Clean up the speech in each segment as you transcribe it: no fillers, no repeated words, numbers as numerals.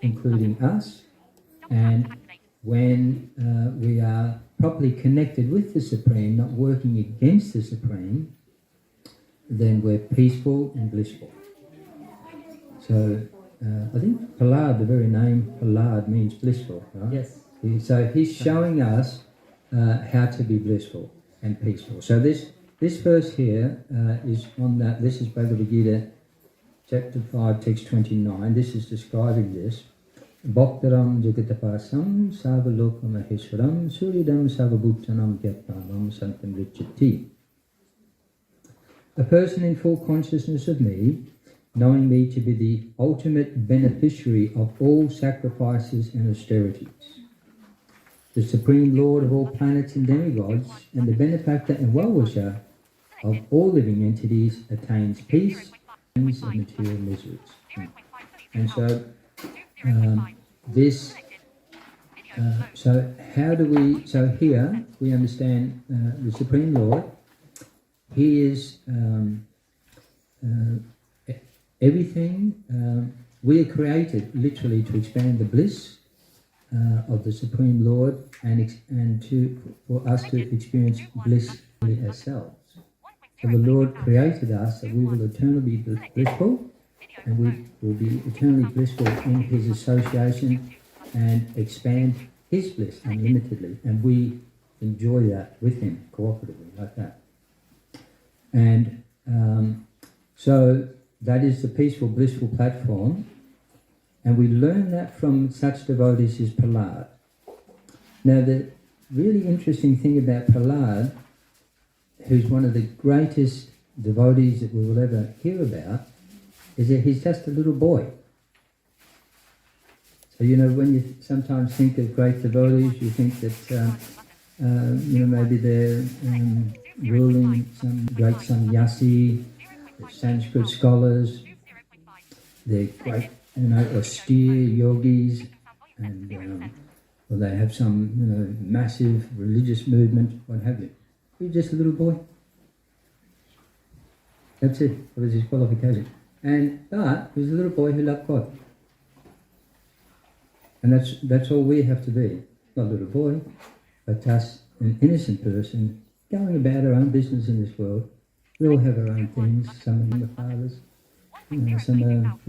including us. And when we are properly connected with the Supreme, not working against the Supreme, then we're peaceful and blissful. So I think Prahlad, the very name Prahlad means blissful, right? Yes. So he's showing us how to be blissful and peaceful. So this verse here is on that. This is Bhagavad Gita, chapter 5, text 29. This is describing this. Bhaktaram jagatapasam savalokam maheshwaram suridam savabhutanam gyatnavam santam richati. A person in full consciousness of me, knowing me to be the ultimate beneficiary of all sacrifices and austerities, the Supreme Lord of all planets and demigods, and the benefactor and well-wisher of all living entities, attains peace and of material miseries. And so so here we understand the Supreme Lord. He is everything. We are created literally to expand the bliss of the Supreme Lord and for us to experience bliss ourselves. So the Lord created us that we will eternally be blissful, and we will be eternally blissful in His association and expand His bliss unlimitedly, and we enjoy that with Him cooperatively like that. And so that is the peaceful, blissful platform, and we learn that from such devotees as Prahlad. Now the really interesting thing about Prahlad, who's one of the greatest devotees that we will ever hear about, is that he's just a little boy. So, when you sometimes think of great devotees, you think that, maybe they're ruling some great sannyasi, they're Sanskrit scholars, they're great, austere yogis, and or they have some, massive religious movement, what have you. You're just a little boy. That's it. What is his qualification? But he was a little boy who loved God. And that's all we have to be. Not a little boy, but just an innocent person going about our own business in this world. We all have our own things. Some of them are fathers, some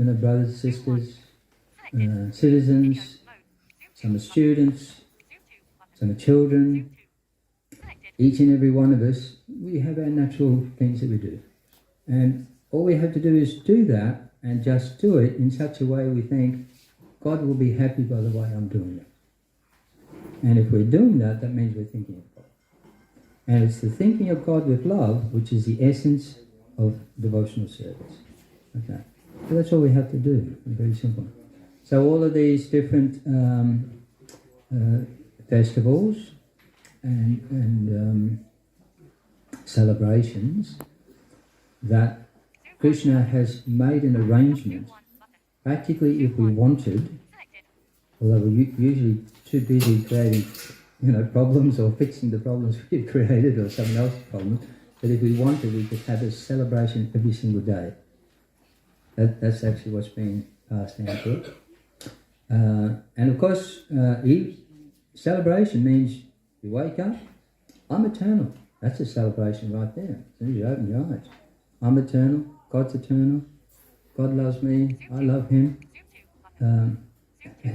are brothers, sisters, citizens, some are students, some are children. Each and every one of us, we have our natural things that we do. And all we have to do is do that, and just do it in such a way we think, God will be happy by the way I'm doing it. And if we're doing that, that means we're thinking of God. And it's the thinking of God with love, which is the essence of devotional service. Okay, so that's all we have to do. Very simple. So all of these different festivals and celebrations that Krishna has made an arrangement, practically if we wanted, although we're usually too busy creating problems or fixing the problems we've created or someone else's problems, but if we wanted, we could have a celebration every single day. That's actually what's being passed down to us. And of course, celebration means you wake up, I'm eternal. That's a celebration right there. As soon as you open your eyes. I'm eternal, God's eternal, God loves me, I love Him.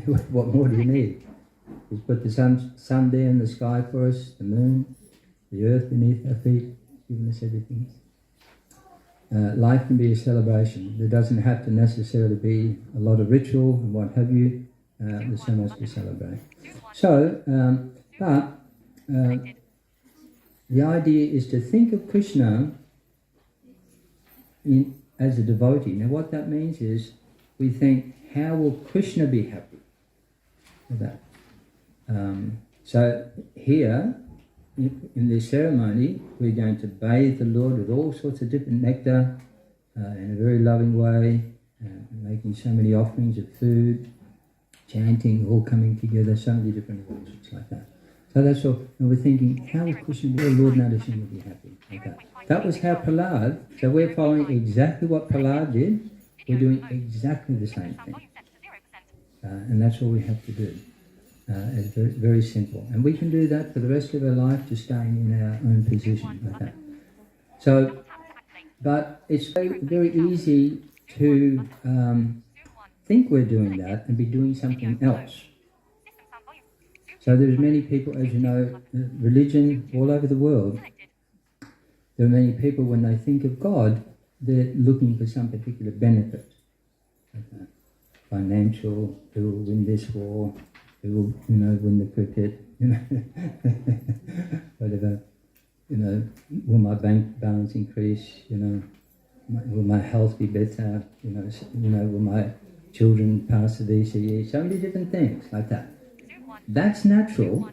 What more do you need? He's put the sun there in the sky for us, the moon, the earth beneath our feet, given us everything. Life can be a celebration. There doesn't have to necessarily be a lot of ritual and what have you. There's so much to celebrate. So, the idea is to think of Krishna as a devotee. Now what that means is we think, how will Krishna be happy with that? So here, in this ceremony, we're going to bathe the Lord with all sorts of different nectar in a very loving way, making so many offerings of food, chanting, all coming together, so many different arrangements like that. So that's all. And we're thinking, how will Krishna be, Lord Narsimha will be happy? Okay. That was how Prahlad, so we're following exactly what Prahlad did, we're doing exactly the same thing. And that's all we have to do. It's very, very simple. And we can do that for the rest of our life, just staying in our own position. Okay. So, but it's very, very easy to think we're doing that and be doing something else. So there's many people, as you know, religion all over the world. There are many people, when they think of God, they're looking for some particular benefit. Okay. Financial, who will win this war, who will, win the cricket, whatever, will my bank balance increase, will my health be better, will my children pass the VCE, so many different things like that. That's natural.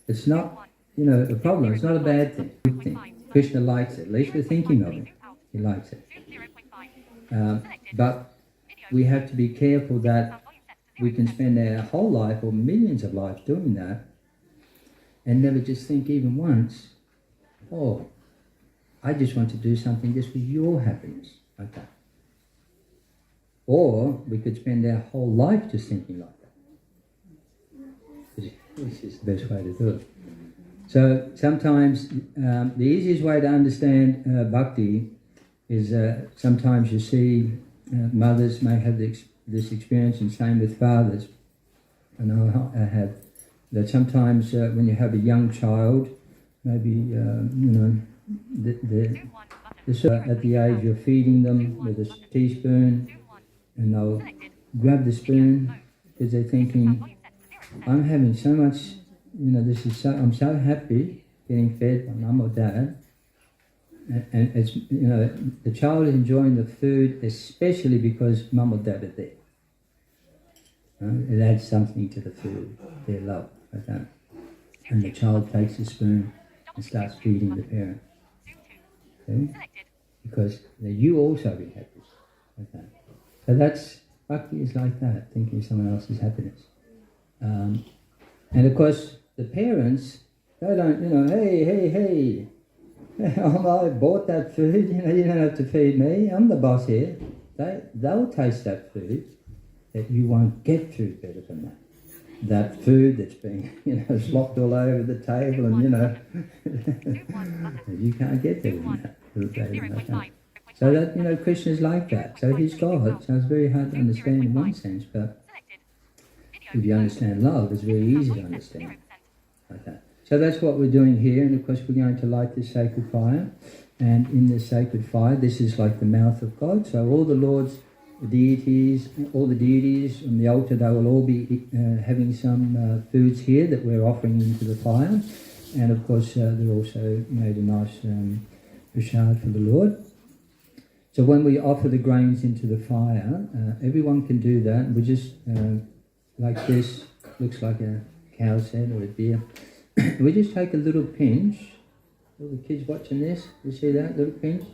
It's not, a problem. It's not a bad thing. Good thing. Krishna likes it. At least we're thinking of it. He likes it. But we have to be careful that we can spend our whole life or millions of lives doing that and never just think even once, oh, I just want to do something just for your happiness, like that. Or we could spend our whole life just thinking like that. This is the best way to do it. So sometimes the easiest way to understand bhakti is sometimes you see mothers may have this experience, and same with fathers. I know I have that sometimes when you have a young child, maybe they're at the age you're feeding them with a teaspoon, and they'll grab the spoon because they're thinking, I'm having so much, I'm so happy getting fed by mum or dad. And it's, the child is enjoying the food, especially because mum or dad are there. It adds something to the food, their love, like that. And the child takes the spoon and starts feeding the parent. Okay? Because you also be happy, like that. So that's, bhakti is like that, thinking of someone else's happiness. And of course, the parents, they don't, hey, I bought that food, you don't have to feed me, I'm the boss here. They'll taste that food, that you won't get food better than that. That food that's being, slopped all over the table and, you can't get better than that. So that, Krishna's like that. So he's God, so it's very hard to understand in one sense, but if you understand love, it's very easy to understand like that. So that's what we're doing here, and of course we're going to light this sacred fire. And in this sacred fire, this is like the mouth of God. So all the Lord's deities, all the deities on the altar, they will all be having some foods here that we're offering into the fire. And of course they're also made a nice prasad for the Lord. So when we offer the grains into the fire, everyone can do that. We just, like this, looks like a cow's head or a deer. We just take a little pinch. All the kids watching this, you see that little pinch?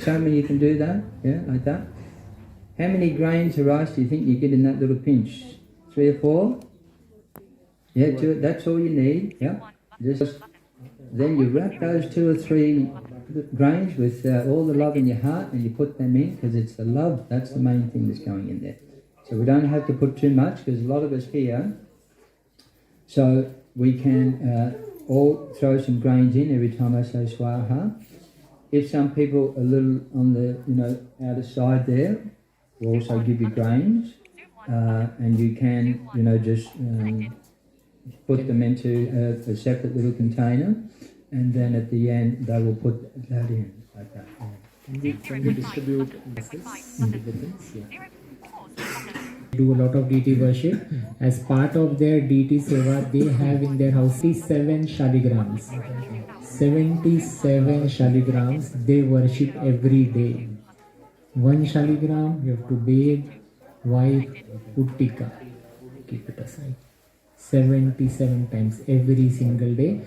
Show me you can do that, yeah, like that. How many grains of rice do you think you get in that little pinch? 3 or 4? Yeah, 2, that's all you need, yeah. Then you wrap those 2 or 3 grains with all the love in your heart, and you put them in, because it's the love, that's the main thing that's going in there. So we don't have to put too much, because a lot of us here, so we can all throw some grains in every time I say swaha. If some people a little on the outer side there, we'll also give you grains, and you can just put them into a separate little container, and then at the end they will put that in like that. Can we distribute this independence? Yeah. Do a lot of deity worship. As part of their deity seva, they have in their house 77 shaligrams. 77 shaligrams they worship every day. 1 shaligram you have to bathe, wipe, put tika, keep it aside. 77 times every single day.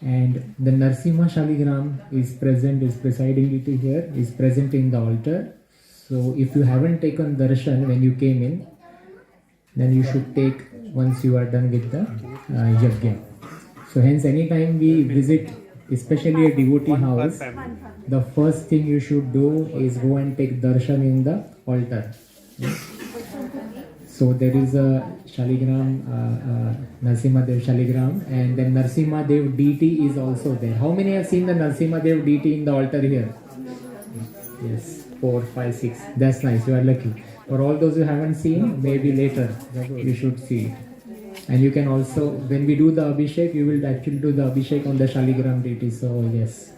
And the Narsimha shaligram is presiding deity here, is present in the altar. So if you haven't taken darshan when you came in, then you should take once you are done with the yajna. So hence anytime we visit, especially a devotee house, the first thing you should do is go and take darshan in the altar. So there is a Shaligram, Narsimha Dev Shaligram, and then Narsimha Dev deity is also there. How many have seen the Narsimha Dev deity in the altar here? Yes, 4, 5, 6. That's nice. You are lucky. For all those who haven't seen, maybe later you should see it. And you can also, when we do the Abhishek, you will actually do the Abhishek on the Shaligram deity. So yes.